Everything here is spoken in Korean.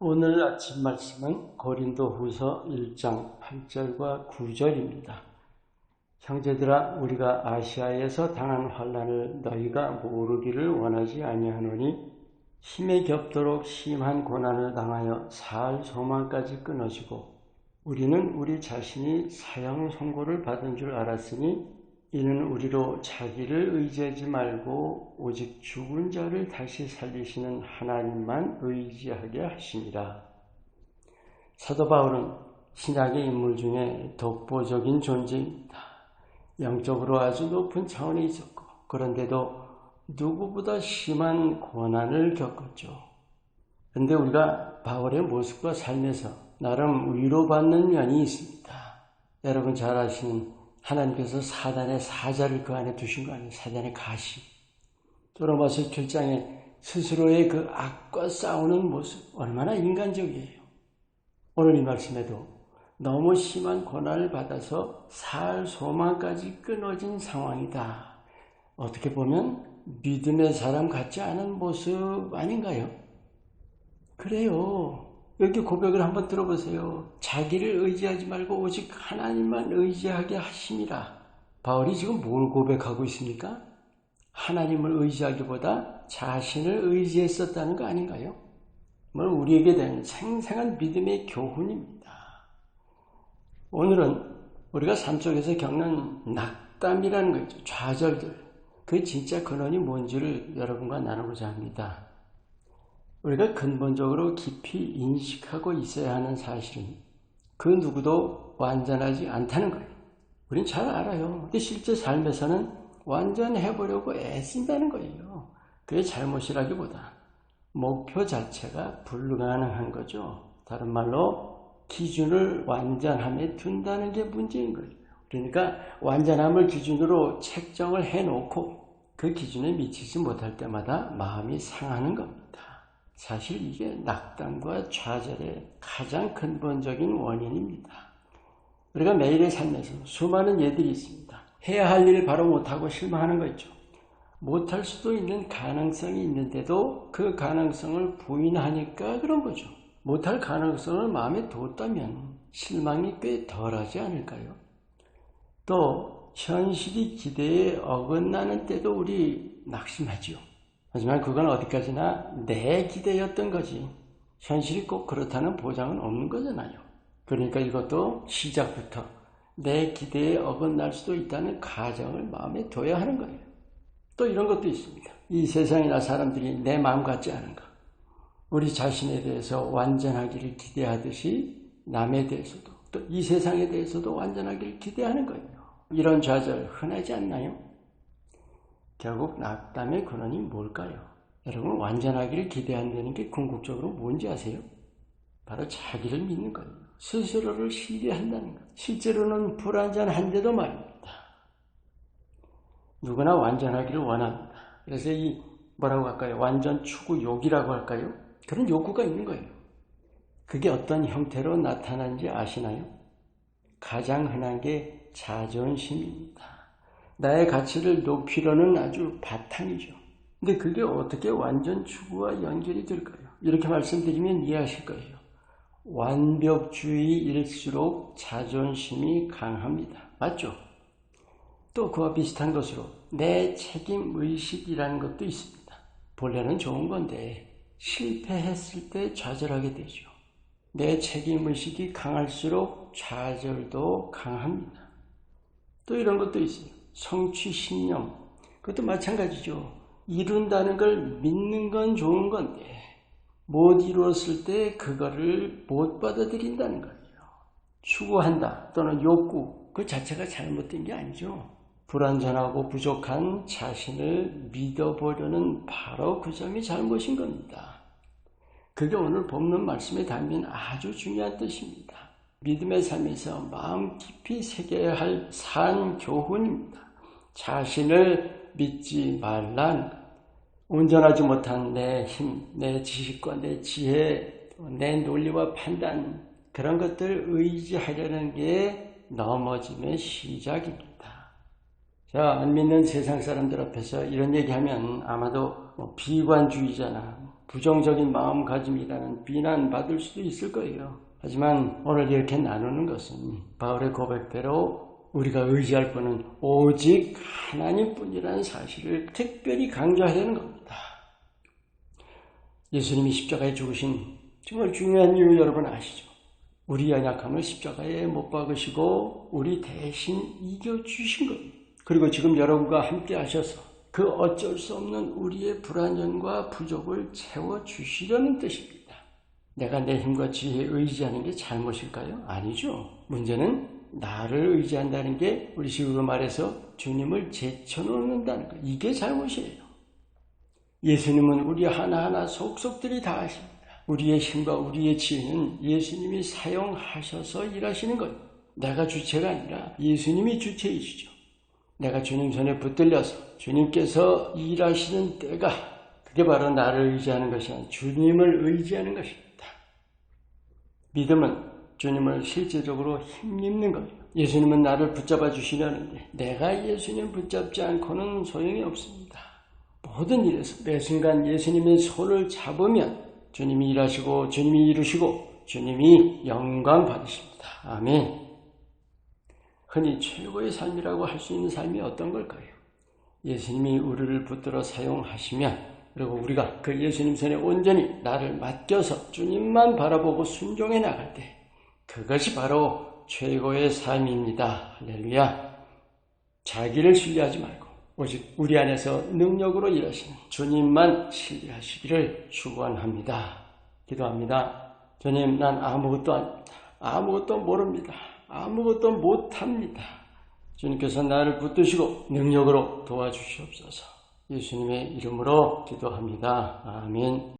오늘 아침 말씀은 고린도후서 1장 8절과 9절입니다. 형제들아, 우리가 아시아에서 당한 환난을 너희가 모르기를 원하지 아니하노니 힘에 겹도록 심한 고난을 당하여 살 소망까지 끊어지고 우리는 우리 자신이 사형 선고를 받은 줄 알았으니 이는 우리로 자기를 의지하지 말고 오직 죽은 자를 다시 살리시는 하나님만 의지하게 하심이라. 사도 바울은 신약의 인물 중에 독보적인 존재입니다. 영적으로 아주 높은 차원에 있었고 그런데도 누구보다 심한 고난을 겪었죠. 그런데 우리가 바울의 모습과 삶에서 나름 위로받는 면이 있습니다. 여러분 잘 아시는 하나님께서 사단의 사자를 그 안에 두신 거 아니에요? 사단의 가시. 로마서 7장에 스스로의 그 악과 싸우는 모습 얼마나 인간적이에요. 오늘 이 말씀에도 너무 심한 고난을 받아서 살 소망까지 끊어진 상황이다. 어떻게 보면 믿음의 사람 같지 않은 모습 아닌가요? 그래요. 여기 고백을 한번 들어보세요. 자기를 의지하지 말고 오직 하나님만 의지하게 하심이라. 바울이 지금 뭘 고백하고 있습니까? 하나님을 의지하기보다 자신을 의지했었다는 거 아닌가요? 우리에게 된 생생한 믿음의 교훈입니다. 오늘은 우리가 삶 속에서 겪는 낙담이라는 거죠. 좌절들. 그 진짜 근원이 뭔지를 여러분과 나누고자 합니다. 우리가 근본적으로 깊이 인식하고 있어야 하는 사실은 그 누구도 완전하지 않다는 거예요. 우린 잘 알아요. 근데 실제 삶에서는 완전해보려고 애쓴다는 거예요. 그게 잘못이라기보다 목표 자체가 불가능한 거죠. 다른 말로 기준을 완전함에 둔다는 게 문제인 거예요. 그러니까 완전함을 기준으로 책정을 해놓고 그 기준에 미치지 못할 때마다 마음이 상하는 겁니다. 사실 이게 낙담과 좌절의 가장 근본적인 원인입니다. 우리가 매일의 삶에서 수많은 예들이 있습니다. 해야 할 일을 바로 못하고 실망하는 거 있죠. 못할 수도 있는 가능성이 있는데도 그 가능성을 부인하니까 그런 거죠. 못할 가능성을 마음에 뒀다면 실망이 꽤 덜하지 않을까요? 또 현실이 기대에 어긋나는 때도 우리 낙심하죠. 하지만 그건 어디까지나 내 기대였던 거지 현실이 꼭 그렇다는 보장은 없는 거잖아요. 그러니까 이것도 시작부터 내 기대에 어긋날 수도 있다는 가정을 마음에 둬야 하는 거예요. 또 이런 것도 있습니다. 이 세상이나 사람들이 내 마음 같지 않은 것, 우리 자신에 대해서 완전하기를 기대하듯이 남에 대해서도 또 이 세상에 대해서도 완전하기를 기대하는 거예요. 이런 좌절 흔하지 않나요? 결국 낙담의 근원이 뭘까요? 여러분, 완전하기를 기대한다는 게 궁극적으로 뭔지 아세요? 바로 자기를 믿는 거예요. 스스로를 신뢰한다는 것. 실제로는 불완전한데도 말입니다. 누구나 완전하기를 원합니다. 그래서 이 뭐라고 할까요? 완전 추구욕이라고 할까요? 그런 욕구가 있는 거예요. 그게 어떤 형태로 나타나는지 아시나요? 가장 흔한 게 자존심입니다. 나의 가치를 높이려는 아주 바탕이죠. 근데 그게 어떻게 완전 추구와 연결이 될까요? 이렇게 말씀드리면 이해하실 거예요. 완벽주의일수록 자존심이 강합니다. 맞죠? 또 그와 비슷한 것으로 내 책임의식이라는 것도 있습니다. 본래는 좋은 건데 실패했을 때 좌절하게 되죠. 내 책임의식이 강할수록 좌절도 강합니다. 또 이런 것도 있어요. 성취신념, 그것도 마찬가지죠. 이룬다는 걸 믿는 건 좋은 건데 못 이루었을 때 그거를 못 받아들인다는 거예요. 추구한다 또는 욕구, 그 자체가 잘못된 게 아니죠. 불완전하고 부족한 자신을 믿어보려는 바로 그 점이 잘못인 겁니다. 그게 오늘 본문 말씀에 담긴 아주 중요한 뜻입니다. 믿음의 삶에서 마음 깊이 새겨야 할 산 교훈입니다. 자신을 믿지 말란, 온전하지 못한 내 힘, 내 지식과 내 지혜, 내 논리와 판단, 그런 것들을 의지하려는 게 넘어짐의 시작입니다. 자, 안 믿는 세상 사람들 앞에서 이런 얘기하면 아마도 비관주의자나 부정적인 마음가짐이라는 비난받을 수도 있을 거예요. 하지만 오늘 이렇게 나누는 것은 바울의 고백대로 우리가 의지할 분은 오직 하나님뿐이라는 사실을 특별히 강조해야 되는 겁니다. 예수님이 십자가에 죽으신 정말 중요한 이유 여러분 아시죠? 우리 연약함을 십자가에 못 박으시고 우리 대신 이겨주신 겁니다. 그리고 지금 여러분과 함께 하셔서 그 어쩔 수 없는 우리의 불완전과 부족을 채워주시려는 뜻입니다. 내가 내 힘과 지혜에 의지하는 게 잘못일까요? 아니죠. 문제는 나를 의지한다는 게 우리 식으로 말해서 주님을 제쳐놓는다는 거. 이게 잘못이에요. 예수님은 우리 하나하나 속속들이 다 아십니다. 우리의 힘과 우리의 지혜는 예수님이 사용하셔서 일하시는 거예요. 내가 주체가 아니라 예수님이 주체이시죠. 내가 주님 손에 붙들려서 주님께서 일하시는 때가 그게 바로 나를 의지하는 것이 아니라 주님을 의지하는 것입니다. 믿음은 주님을 실제적으로 힘입는 거예요. 예수님은 나를 붙잡아 주시려는데 내가 예수님 붙잡지 않고는 소용이 없습니다. 모든 일에서 매 순간 예수님의 손을 잡으면 주님이 일하시고 주님이 이루시고 주님이 영광 받으십니다. 아멘. 흔히 최고의 삶이라고 할 수 있는 삶이 어떤 걸까요? 예수님이 우리를 붙들어 사용하시면 그리고 우리가 그 예수님 손에 온전히 나를 맡겨서 주님만 바라보고 순종해 나갈 때 그것이 바로 최고의 삶입니다. 할렐루야. 자기를 신뢰하지 말고 오직 우리 안에서 능력으로 일하시는 주님만 신뢰하시기를 축원합니다. 기도합니다. 주님, 난 아무것도 아닙니다. 아무것도 모릅니다. 아무것도 못합니다. 주님께서 나를 붙드시고 능력으로 도와주시옵소서. 예수님의 이름으로 기도합니다. 아멘.